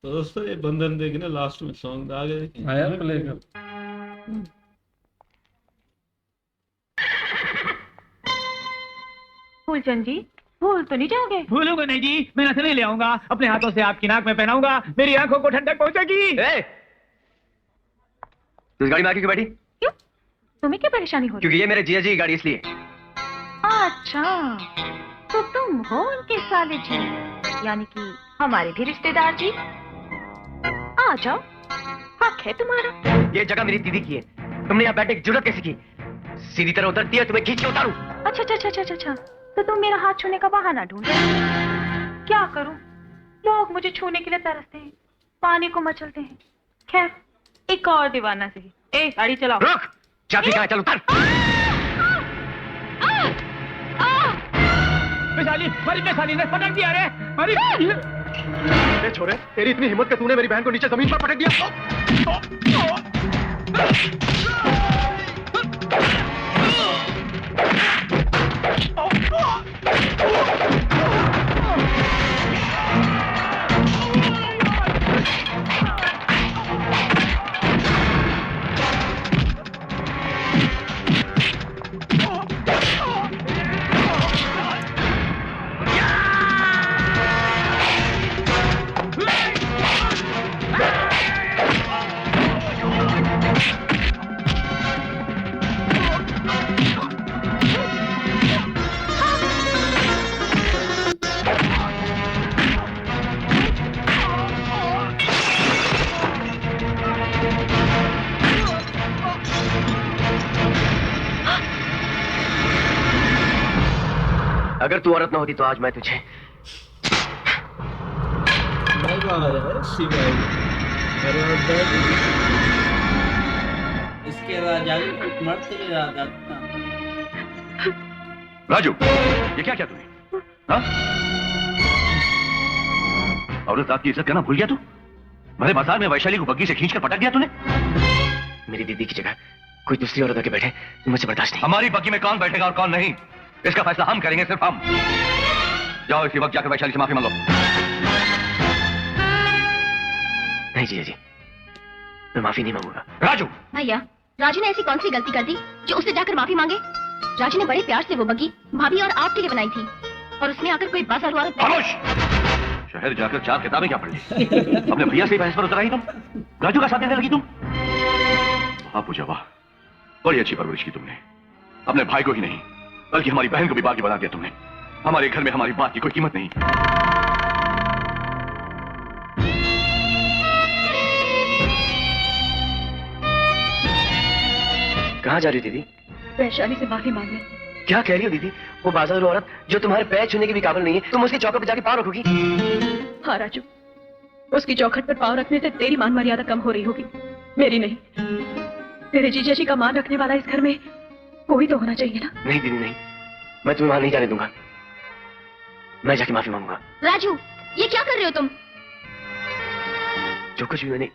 तो दोस्तों ये बंधन देखना लास्ट में सॉन्ग आ गए आया प्ले कर। फूलचंद जी, भूल तो नहीं जाओगे? भूलूंगा नहीं जी, मैं नथनी ले आऊंगा, अपने हाथों से आपकी नाक में पहनाऊंगा, मेरी आंखों को ठंडक पहुंचेगी। तू इस गाड़ी में आके क्यों बैठी? क्यों? तुम्हें क्या परेशानी हो रही? क्योंकि ये मेरे जीजा जी की गाड़ी इसलिए। अच्छा, तो तुम हो उनके साले जी, यानी कि हमारे भी रिश्तेदार जी। आ जाओ, हक है तुम्हारा। ये जगह मेरी दीदी की है, तुमने यहाँ बैठने की जरूरत कैसे की? सीधी तरह उतरती है, तुम्हें खींच के उतारूं? अच्छा अच्छा अच्छा अच्छा अच्छा, तो तुम मेरा हाथ छूने का बहाना ढूंढ रहे हो। क्या करूं, लोग मुझे छूने के लिए तरसते हैं, पानी को मचलते हैं। खैर, एक और दीवाना सही। ए, गाड़ी चलाओ। रुक, चाबी कहाँ है? चल उतर। मिसाली ने पकड़ दिया रे, ये छोरे, तेरी इतनी हिम्मत कि तूने मेरी बहन को नीचे जमीन पर पटक दिया। अगर तू औरत न होती तो आज मैं तुझे इसके बाद जाके मर्द चले जाता। राजू, ये क्या किया तूने? हाँ? औरत आपकी इज्जत करना भूल गया तू? भले बाजार में वैशाली को बग्गी से खींचकर पटक दिया तूने? मेरी दीदी की जगह कोई दूसरी औरत आके बैठे, मुझे बर्दाश्त नहीं। हमारी बग्गी में कौन बैठेगा और कौन नहीं, इसका फैसला हम करेंगे, सिर्फ हम। जाओ इसी वक्त जाकर वैशाली से माफी मांगो। नहीं जीजा जी, मैं माफी नहीं मांगूंगा। राजू! भैया, राजू ने ऐसी कौन सी गलती कर दी जो उससे जाकर माफी मांगे? राजू ने बड़े प्यार से वो बग्गी भाभी और आपके लिए बनाई थी, और उसमें आकर कोई बाजार वाला। खामोश! शहर जाकर 4 किताबें क्या पढ़ ली? अपने भैया से बहस पर उतर आई तुम? राजू का साथ देने लगी तुम? वाह पूजा वाह, बड़ी अच्छी परवरिश की तुमने। अपने भाई को ही नहीं बल्कि हमारी बहन को भी बागी बना दिया तुमने। हमारे घर में हमारी बात की कोई कीमत नहीं। कहाँ जा रही हो दीदी? वैशाली से माफी मांगने। क्या कह रही हो दीदी? वो बाजार औरत जो तुम्हारे पैर छूने के भी काबिल नहीं है, तुम उसकी चौखट पर जाके पाँव रखोगी? हाँ राजू, उसकी चौखट पर पाँव रखने से तेरी मान मर्यादा कम हो रही होगी, मेरी नहीं। तेरे जीजा जी का मान रखने वाला इस घर में कोई तो होना चाहिए ना। नहीं दीदी नहीं, मैं तुम्हें वहां नहीं जाने दूंगा। मैं जाके माफी मांगूंगा। राजू, ये क्या कर रहे हो तुम? जो कुछ भी मैंने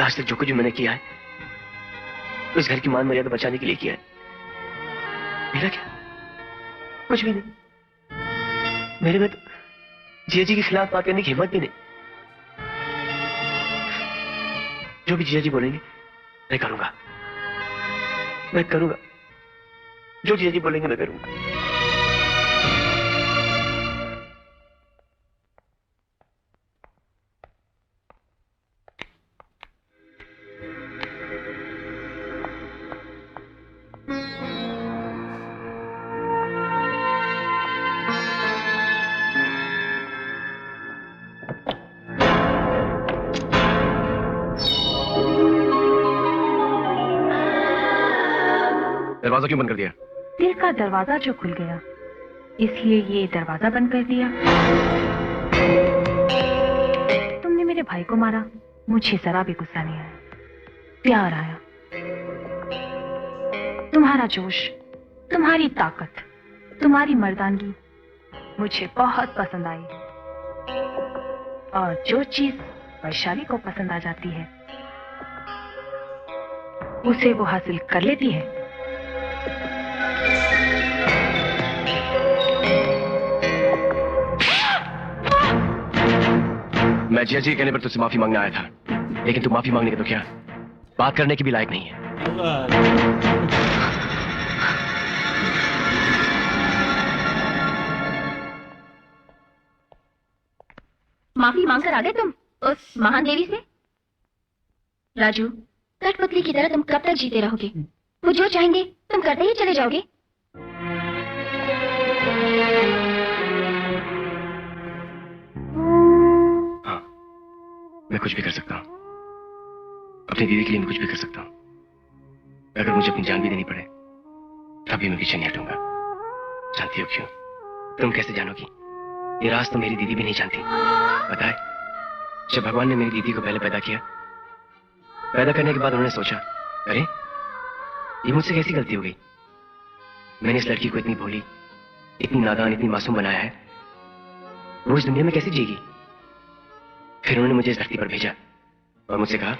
आज तक जो कुछ भी मैंने किया है, इस घर की मान मर्यादा बचाने के लिए किया है। मेरा क्या? कुछ भी नहीं। मेरे में तो जिया जी के खिलाफ बात करने की हिम्मत भी नहीं। जो भी जिया जी बोलेंगे मैं करूंगा, मैं करूंगा। जो जिया जी बोलेंगे मैं करूंगा। दरवाजा क्यों बंद कर दिया? दिल का दरवाजा जो खुल गया, इसलिए ये दरवाजा बंद कर दिया। तुमने मेरे भाई को मारा, मुझे जरा भी गुस्सा नहीं आया, प्यार आया। तुम्हारा जोश, तुम्हारी ताकत, तुम्हारी मर्दानगी मुझे बहुत पसंद आई। और जो चीज वैशाली को पसंद आ जाती है, उसे वो हासिल कर लेती है। मैं जिया जी के कहने पर तुझसे माफी मांगने आया था, लेकिन तू माफी मांगने के तो क्या, बात करने की भी लायक नहीं है। माफी मांग कर आ गए तुम उस महान देवी से? राजू, कठपुतली की तरह तुम कब तक जीते रहोगे? वो जो चाहेंगे तुम करते ही चले जाओगे। हाँ, मैं कुछ भी कर सकता हूँ, अपनी दीदी के लिए मैं कुछ भी कर सकता हूँ। अगर मुझे अपनी जान भी देनी पड़े तभी मैं पीछे नहीं हटूंगा। जानती हो क्यों? तुम कैसे जानोगी? ये राज तो मेरी दीदी भी नहीं जानती। पता है, जब भगवान ने मेरी दीदी को पहले पैदा किया, पैदा करने के बाद उन्होंने सोचा, अरे ये मुझसे कैसी गलती हो गई? मैंने इस लड़की को इतनी भोली, इतनी नादान, इतनी मासूम बनाया है, वो इस दुनिया में कैसे जिएगी? फिर उन्होंने मुझे इस धरती पर भेजा और मुझसे कहा,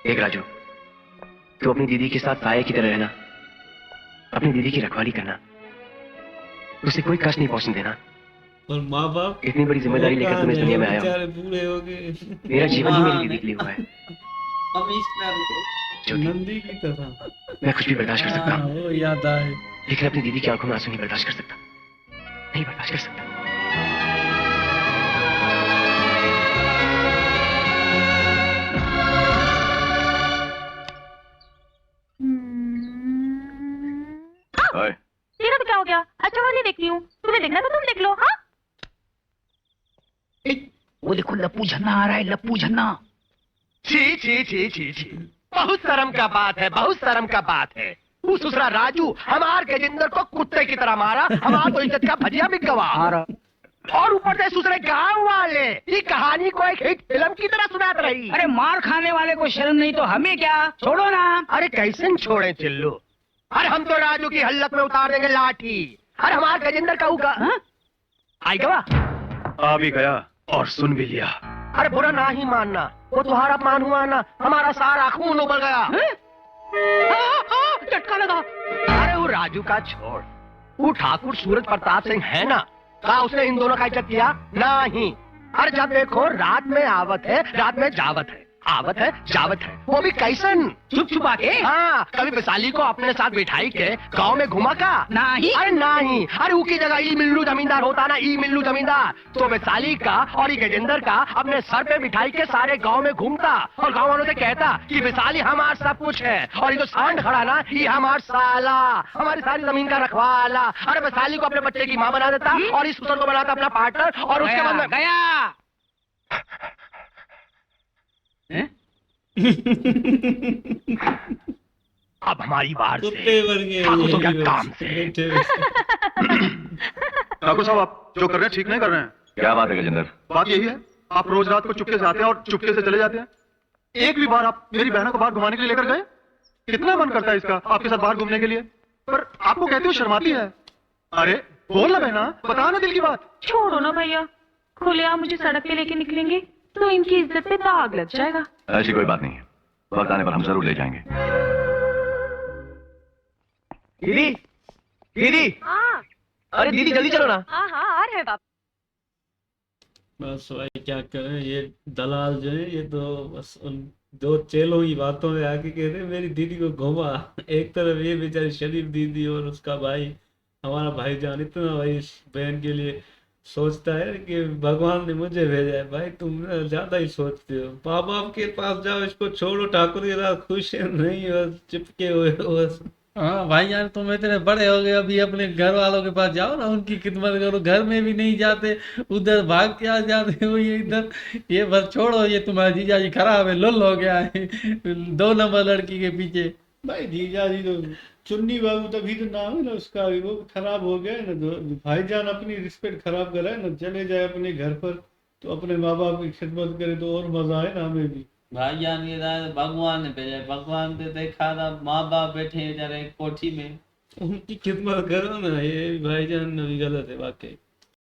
देख राजू, तू अपनी दीदी के साथ साये की तरह रहना, अपनी दीदी की रखवाली करना, उसे कोई कष्ट नहीं पहुंचने देना। और माँ बाप इतनी बड़ी जिम्मेदारी लेकर तुम इस दुनिया में आया हो। बेचारे बूढ़े हो गए। मेरा जीवन ही मेरी दीदी के लिए हुआ है। ज्योति, नंदी की तरह। मैं कुछ भी बर्दाश्त कर सकता हूँ, वो याद आए। लेकिन अपनी दीदी की आंखों में आंसू नहीं बर्दाश्त कर सकता, नहीं बर्दाश्त कर सकता। ओए, देखा तो क्या हो गया? अच्छा वाली देखती हूँ, तुम्हें देखना तो तुम देख लो। हाँ, वो देखो लप्पू झन्ना आ रहा है, लप्पू झन्ना। छी छी छी छी छी, बहुत शर्म का बात है, बहुत शर्म का बात है। वो ससुरा राजू हमार गजेंद्र को कुत्ते की तरह मारा, हमार तो इज्जत का भजिया भी गवा, और ऊपर से ससुरे गांव वाले ये कहानी को एक हिट फिल्म की तरह सुनात रही। अरे मार खाने वाले को शर्म नहीं तो हमें क्या? छोड़ो ना। अरे कैसे छोड़े चिल्लू? अरे हम तो राजू की हल्लक में उतार देंगे लाठी। अरे हमार गजेंद्र का होगा आई गवा, आ भी गया और सुन भी लिया। अरे बुरा ना ही मानना, वो तुम्हारा मान हुआ ना, हमारा सारा खून उबल गया। झटका लगा। अरे वो राजू का छोड़, वो ठाकुर सूरज प्रताप सिंह है ना, क्या उसने इन दोनों का इज्जत किया? नहीं। अरे जब देखो रात में आवत है, रात में जावत है, आवत है जावत है, वो भी कैसन? चुप छुपा के? हाँ, कभी वैशाली को अपने साथ बिठाई के गांव में घुमा का? नहीं। अरे नहीं। अरे उसकी जगह ई मिल्लू जमींदार होता ना, ई मिल्लू जमींदार, तो वैशाली का और ये गजेंद्र का अपने सर पे बिठाई के सारे गांव में घूमता और गांव वालों से कहता कि वैशाली हमार सब कुछ है, और ये जो सांड खड़ा ना, ये हमार साला, हमारी सारी जमीन का रखवाला। अरे वैशाली को अपने बच्चे की माँ बना देता और इस ससुर को बनाता अपना पार्टनर, और उसके बाद में गया। अब हमारी बार कुत्ते से वर्गे ठाकुर तो क्या काम से। ठाकुर साहब, आप जो कर रहे हैं ठीक नहीं कर रहे हैं। क्या बात है गजेंद्र? बात यही है, आप रोज रात को चुपके से आते हैं और चुपके से चले जाते हैं। एक भी बार आप मेरी बहनों को बाहर घुमाने के लिए लेकर गए? कितना मन करता है इसका आपके साथ बाहर घूमने के लिए, पर आपको कहते हो शर्माती है। अरे बोल ना बहना, बता ना दिल की बात। छोड़ो ना भैया, खुलेआम मुझे सड़क पे लेके निकलेंगे तो इनकी इज्जत पे दाग लग जाएगा। ऐसी कोई बात नहीं है, वक्त आने पर हम जरूर ले जाएंगे। दीदी, दीदी, अरे दीदी जल्दी चलो ना। हाँ हाँ आ रहे बाप। बस भाई क्या करें, ये दलाल जो है ये तो बस उन दो चेलों की बातों में आके कहते हैं मेरी दीदी को घुमा। एक तरफ ये बेचारी शरीफ दीदी और उसका भाई, हमारा भाईजान इतना भाई इस बहन के लिए सोचता है कि भगवान ने मुझे भेजा है। भाई तुम ना ज्यादा ही सोचते हो, माँ बाप के पास जाओ, इसको छोड़ो, ठाकुर के साथ खुश है नहीं, बस चिपके हुए हो बस। हाँ भाई यार, तुम इतने बड़े हो गए, अभी अपने घर वालों के पास जाओ ना, उनकी खिदमत करो। घर में भी नहीं जाते, उधर भाग के आ जाते हो, ये इधर। ये बस छोड़ो, ये तुम्हारा जीजा जी खराब है, लुल हो गया है 2 नंबर लड़की के पीछे। भाई जीजा जी तो चुन्नी बाबू तभी तो नाम है ना उसका, वो खराब हो गया है ना। तो भाईजान अपनी रिस्पेक्ट खराब करा है ना, चले जाए अपने घर पर तो अपने माँ बाप की खिदमत करे तो और मजा है ना हमें भी। भाईजान ये भगवान ने भेजा, भगवान ने देखा था माँ बाप बैठे बेचारे कोठी में, उनकी खिदमत करो ना। ये भाईजान अभी गलत है वाकई।